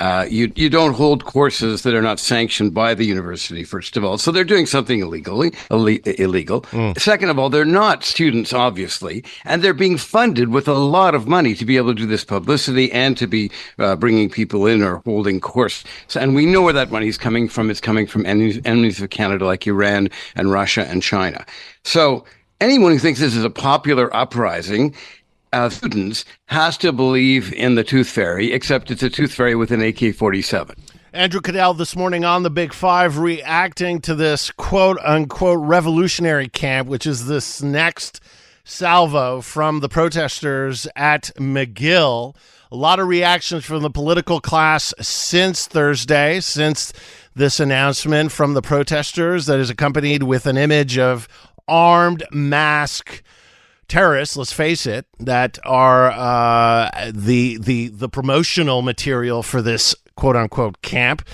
You don't hold courses that are not sanctioned by the university, first of all. So they're doing something illegal. Second of all, they're not students, obviously, and they're being funded with a lot of money to be able to do this publicity and to be bringing people in or holding course. So, and we know where that money is coming from. It's coming from enemies of Canada like Iran and Russia and China. So anyone who thinks this is a popular uprising, students, has to believe in the Tooth Fairy, except it's a Tooth Fairy with an AK-47. Andrew Cadell this morning on the Big Five reacting to this quote-unquote revolutionary camp, which is this next salvo from the protesters at McGill. A lot of reactions from the political class since Thursday, since this announcement from the protesters that is accompanied with an image of armed, masked terrorists, let's face it, that are the promotional material for this quote-unquote camp.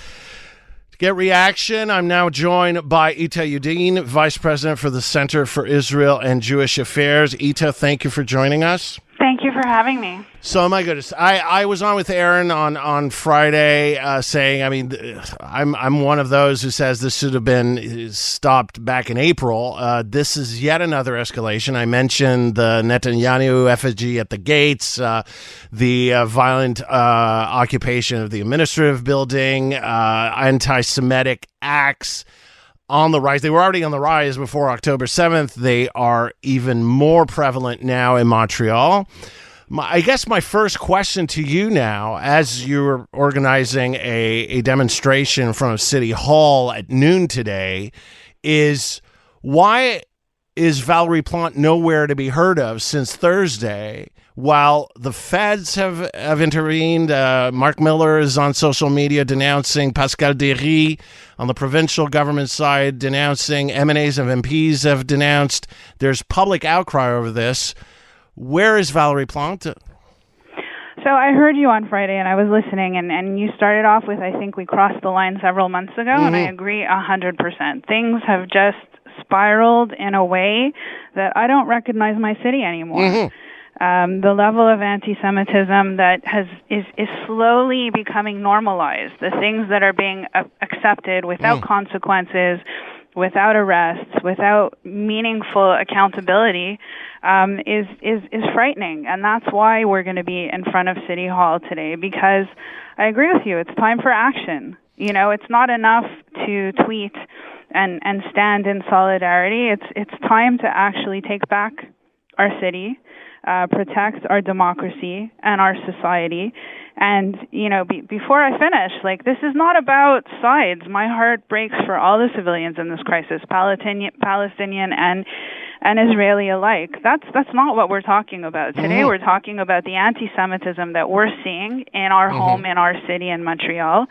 To get reaction, I'm now joined by Eta Yudin, Vice President for the Center for Israel and Jewish Affairs. Eta, thank you for joining us. Thank you for having me. So, my goodness, I was on with Aaron on Friday saying, I mean, I'm one of those who says this should have been stopped back in April. This is yet another escalation. I mentioned the Netanyahu effigy at the gates, the violent occupation of the administrative building, anti-Semitic acts on the rise. They were already on the rise before October 7th. They are even more prevalent now in Montreal. I guess my first question to you now, as you're organizing a demonstration from City Hall at noon today, is why is Valerie Plante nowhere to be heard of since Thursday, while the feds have intervened? Mark Miller is on social media denouncing, Pascal Derry on the provincial government side denouncing, MNAs and MPs have denounced. There's public outcry over this. Where is Valerie Plante? So I heard you on Friday, and I was listening, and you started off with, I think we crossed the line several months ago, and I agree 100%. Things have just spiraled in a way that I don't recognize my city anymore. The level of anti-Semitism that is slowly becoming normalized, the things that are being accepted without consequences, without arrests, without meaningful accountability, is frightening. And that's why we're going to be in front of City Hall today, because I agree with you. It's time for action. You know, it's not enough to tweet and stand in solidarity. It's time to actually take back our city, protect our democracy and our society. And, you know, before I finish, like, this is not about sides. My heart breaks for all the civilians in this crisis, Palestinian and Israeli alike. That's not what we're talking about. Today we're talking about the anti-Semitism that we're seeing in our home, in our city in Montreal.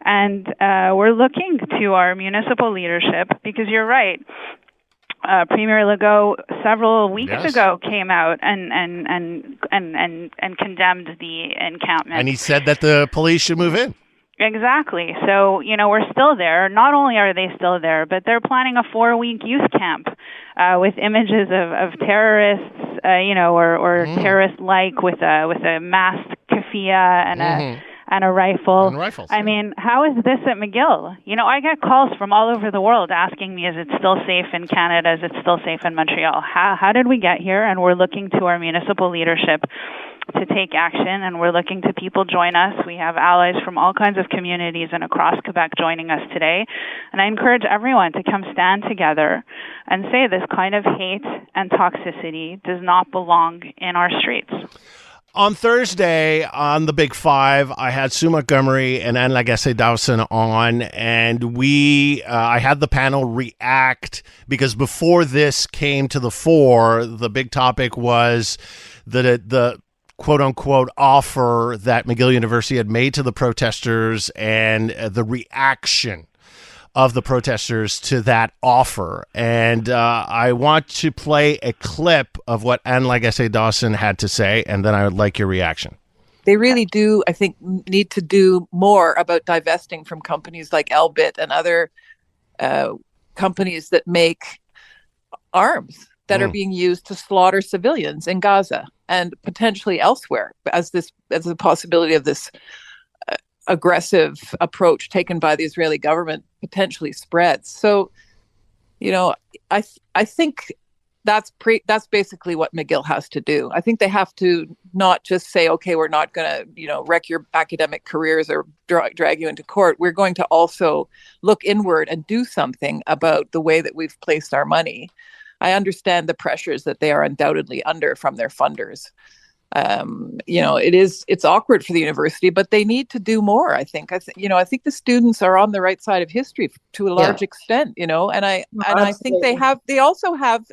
And we're looking to our municipal leadership, because you're right. Premier Legault several weeks ago came out and condemned the encampment. And he said that the police should move in. Exactly. So, you know, we're still there. Not only are they still there, but they're planning a 4-week youth camp with images of terrorists, you know, or terrorist-like with a masked keffiyeh and a rifle. And rifles. I mean, how is this at McGill? You know, I get calls from all over the world asking me, is it still safe in Canada? Is it still safe in Montreal? How did we get here? And we're looking to our municipal leadership to take action, and we're looking to people join us. We have allies from all kinds of communities and across Quebec joining us today. And I encourage everyone to come stand together and say this kind of hate and toxicity does not belong in our streets. On Thursday, on the Big Five, I had Sue Montgomery and Anne Lagacé-Dawson on, and I had the panel react, because before this came to the fore, the big topic was the quote-unquote offer that McGill University had made to the protesters and the reaction of the protesters to that offer. And I want to play a clip of what Anne Lagacé-Dawson had to say, and then I would like your reaction. They really do, I think, need to do more about divesting from companies like Elbit and other companies that make arms that are being used to slaughter civilians in Gaza and potentially elsewhere, as a possibility of this aggressive approach taken by the Israeli government potentially spreads. So, I think that's basically what McGill has to do. I think they have to not just say, okay, we're not going to, wreck your academic careers or drag you into court. We're going to also look inward and do something about the way that we've placed our money. I understand the pressures that they are undoubtedly under from their funders. It's awkward for the university, but they need to do more. I think the students are on the right side of history to a large extent, and I think they also have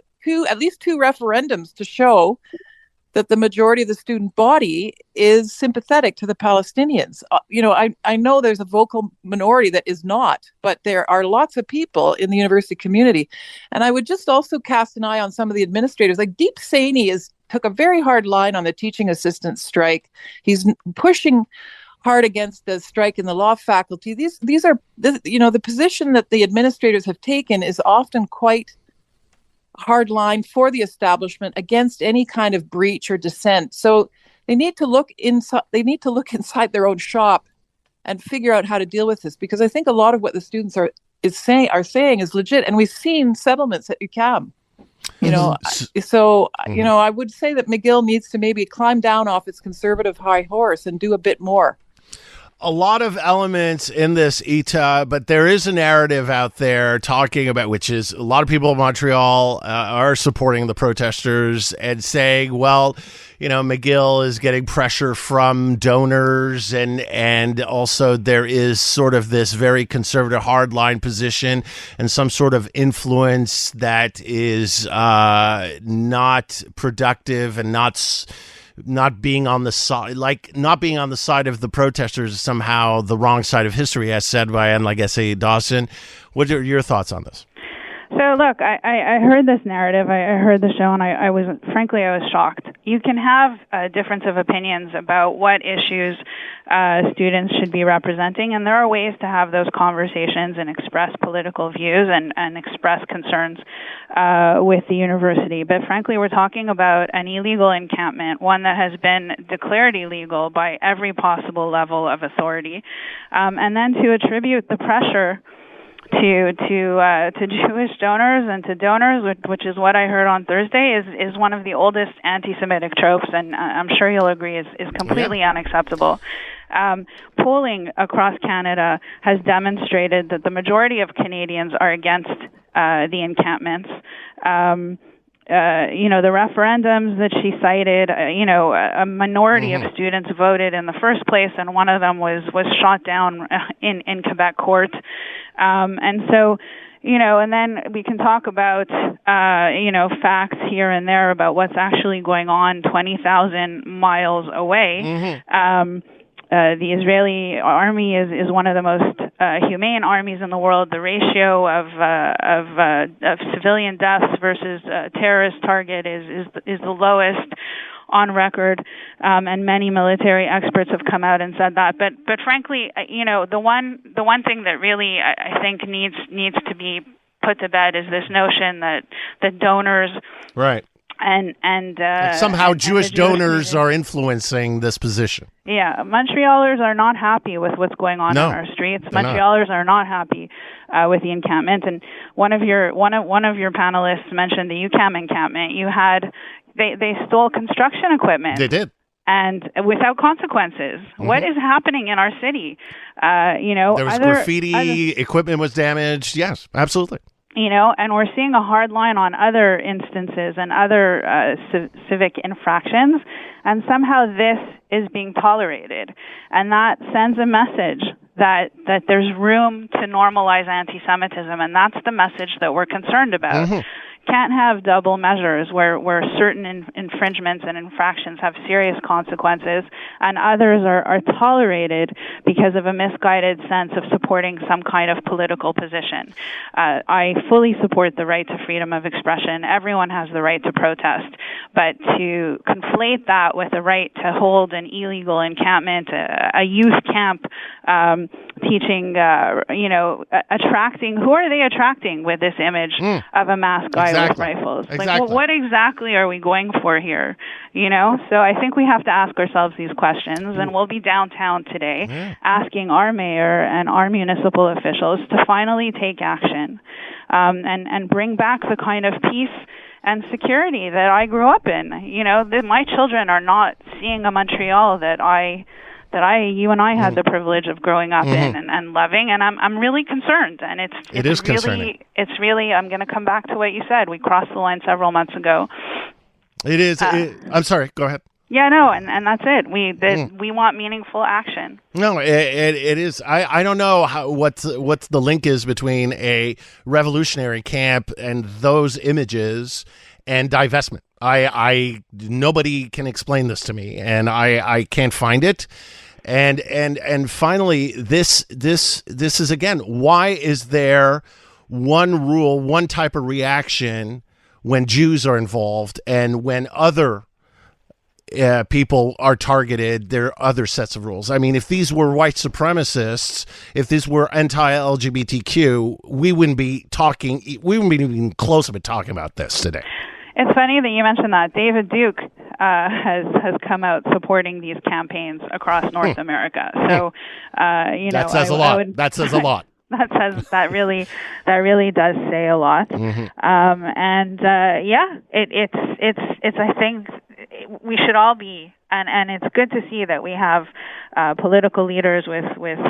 at least two referendums to show that the majority of the student body is sympathetic to the Palestinians. I know there's a vocal minority that is not, but there are lots of people in the university community. And I would just also cast an eye on some of the administrators. Like Deep Saini took a very hard line on the teaching assistant strike. He's pushing hard against the strike in the law faculty. The position that the administrators have taken is often quite hard line for the establishment against any kind of breach or dissent. So they need to look inside. They need to look inside their own shop and figure out how to deal with this, because I think a lot of what the students are saying is legit, and we've seen settlements at UQAM. I would say that McGill needs to maybe climb down off its conservative high horse and do a bit more. A lot of elements in this, Eta, but there is a narrative out there talking about, which is a lot of people in Montreal are supporting the protesters and saying, well, McGill is getting pressure from donors, and also there is sort of this very conservative hardline position and some sort of influence that is not productive and not being on the side of the protesters is somehow the wrong side of history, as said by Enlagese Dawson. What are your thoughts on this? So look, I heard this narrative, I heard the show, and I was shocked. You can have a difference of opinions about what issues students should be representing, and there are ways to have those conversations and express political views and express concerns with the university. But frankly, we're talking about an illegal encampment, one that has been declared illegal by every possible level of authority, and then to attribute the pressure to Jewish donors and to donors, which is what I heard on Thursday, is one of the oldest anti-Semitic tropes, and I'm sure you'll agree is completely unacceptable. Polling across Canada has demonstrated that the majority of Canadians are against the encampments. The referendums that she cited, a minority of students voted in the first place, and one of them was shot down in Quebec court. And so, and then we can talk about, facts here and there about what's actually going on 20,000 miles away. The Israeli army is one of the most humane armies in the world. The ratio of civilian deaths versus terrorist target is the lowest on record, and many military experts have come out and said that. But frankly, the one thing that really I think needs to be put to bed is this notion that the donors, right, and somehow Jewish donors community are influencing this position. Yeah, Montrealers are not happy with what's going on in our streets. Montrealers are not happy with the encampment. And one of your panelists mentioned the UQAM encampment. They stole construction equipment. They did. And without consequences. What is happening in our city? There was graffiti, equipment was damaged. Yes, absolutely. And we're seeing a hard line on other instances and other civic infractions, and somehow this is being tolerated. And that sends a message that there's room to normalize anti-Semitism, and that's the message that we're concerned about. Can't have double measures where certain infringements and infractions have serious consequences and others are tolerated because of a misguided sense of supporting some kind of political position. I fully support the right to freedom of expression. Everyone has the right to protest. But to conflate that with the right to hold an illegal encampment, a youth camp teaching, attracting. Who are they attracting with this image of a masked guy with rifles? Exactly. Like, what exactly are we going for here? So I think we have to ask ourselves these questions, and we'll be downtown today asking our mayor and our municipal officials to finally take action and bring back the kind of peace and security that I grew up in. My children are not seeing a Montreal that you and I had the privilege of growing up in and loving, and I'm really concerned. And it's really concerning. It's really, I'm going to come back to what you said. We crossed the line several months ago. It is. I'm sorry. Go ahead. Yeah, no, and that's it. We want meaningful action. No, it is. I don't know what the link is between a revolutionary camp and those images and divestment. Nobody can explain this to me, and I can't find it. And finally, this is again, why is there one rule, one type of reaction when Jews are involved, and when other people are targeted, there are other sets of rules? I mean, if these were white supremacists, if these were anti-LGBTQ, we wouldn't be even close to talking about this today. It's funny that you mentioned that. David Duke has come out supporting these campaigns across North America. So, that says a lot. That says a lot. that really does say a lot. It's I think we should all be, and it's good to see that we have political leaders with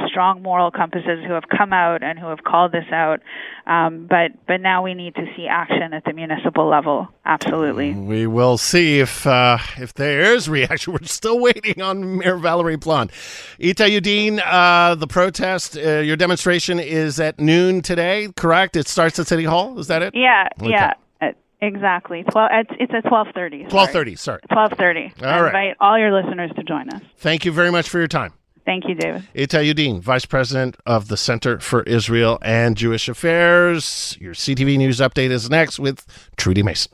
strong moral compasses who have come out and who have called this out. But now we need to see action at the municipal level. Absolutely. We will see if there is reaction. We're still waiting on Mayor Valerie Plante. Eta Yudin, the protest, your demonstration is at noon today, correct? It starts at City Hall. Is that it? Yeah. Okay. Yeah. Exactly. It's at 12:30. 12:30. Sorry. 12:30. I invite all your listeners to join us. Thank you very much for your time. Thank you, David. Eta Yudin, Vice President of the Center for Israel and Jewish Affairs. Your CTV News Update is next with Trudy Mason.